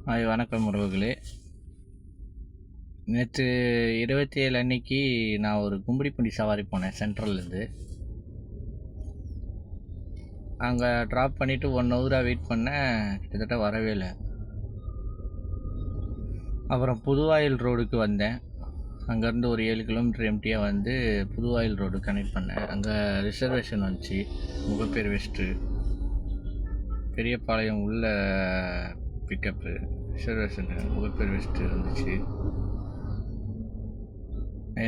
Hi வணக்கம் உறவுகளே. நேற்று 27 அன்னைக்கு நான் ஒரு கும்படிப்பூண்டி சவாரி போனேன் சென்ட்ரல்லேருந்து. அங்கே ட்ராப் பண்ணிவிட்டு 1 ஹவராக வெயிட் பண்ணேன், கிட்டத்தட்ட வரவே இல்லை. அப்புறம் புதுவாயில் ரோடுக்கு வந்தேன். அங்கேருந்து ஒரு 7 கிலோமீட்டர் எம்டியாக வந்து புதுவாயில் ரோடு கனெக்ட் பண்ணேன். அங்கே ரிசர்வேஷன் வந்துச்சு. முகப்பேர் வெஸ்ட்டு பெரியபாளையம் உள்ள பிக்கப்பு ரிசர்வேஷன் முகப்பேர் வெஸ்ட்டு இருந்துச்சு.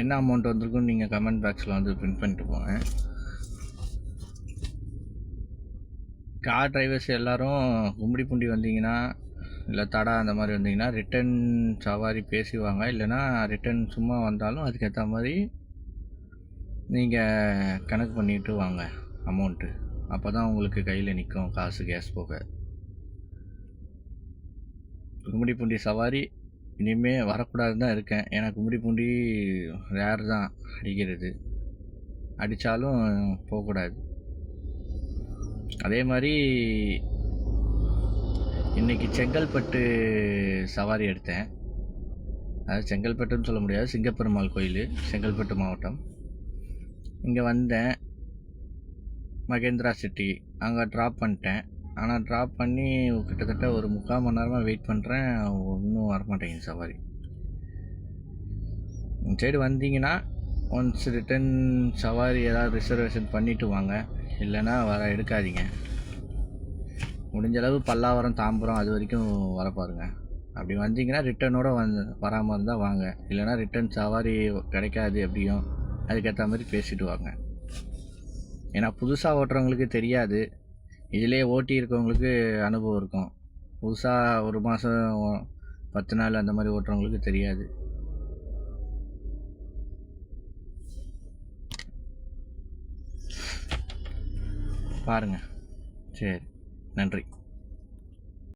என்ன அமௌண்ட் வந்திருக்குன்னு நீங்கள் கமெண்ட் பாக்ஸில் வந்து பிரிண்ட் பண்ணிட்டு போங்க. கார் டிரைவர்ஸ் எல்லோரும் கும்படிப்பூண்டி வந்தீங்கன்னா இல்லை தடா அந்த மாதிரி வந்தீங்கன்னா ரிட்டன் சவாரி பேசிவாங்க. இல்லைன்னா ரிட்டன் சும்மா வந்தாலும் அதுக்கேற்ற மாதிரி நீங்கள் கணக்கு பண்ணிட்டு வாங்க அமௌண்ட்டு. அப்போ தான் உங்களுக்கு கையில் நிற்கும் காசு கேஸ் போக. கும்படிப்பூண்டி சவாரி இனிமேல் வரக்கூடாதுன்னு தான் இருக்கேன். ஏன்னா கும்படிப்பூண்டி ரேர் தான் அடிக்கிறது, அடித்தாலும் போகக்கூடாது. அதே மாதிரி இன்றைக்கி செங்கல்பட்டு சவாரி எடுத்தேன். அது செங்கல்பட்டுன்னு சொல்ல முடியாது, சிங்கப்பெருமாள் கோயில், செங்கல்பட்டு மாவட்டம். இங்கே வந்தேன், மகேந்திரா சிட்டி. அங்கே ட்ராப் பண்ணிட்டேன். ஆனால் ட்ராப் பண்ணி கிட்டத்தட்ட ஒரு 3/4 மணி நேரமாக வெயிட் பண்ணுறேன், ஒன்றும் வரமாட்டேங்குது சவாரி. இந்த சைடு வந்தீங்கன்னா ஒன்ஸ் ரிட்டன் சவாரி ஏதாவது ரிசர்வேஷன் பண்ணிவிட்டு வாங்க, இல்லைன்னா எடுக்காதீங்க. முடிஞ்சளவு பல்லாவரம், தாம்பரம் அது வரைக்கும் வர பாருங்கள். அப்படி வந்தீங்கன்னா ரிட்டனோடு வராமல் இருந்தால் வாங்க, இல்லைனா ரிட்டன் சவாரி கிடைக்காது. எப்படியும் அதுக்கேற்ற மாதிரி பேசிட்டு வாங்க. ஏன்னா புதுசாக ஓட்டுறவங்களுக்கு தெரியாது, இதிலே ஓட்டி இருக்கவங்களுக்கு அனுபவம் இருக்கும். புதுசாக 1 மாதம் 10 நாள் அந்த மாதிரி ஓட்டுறவங்களுக்கு தெரியாது. பாருங்கள். சரி, நன்றி.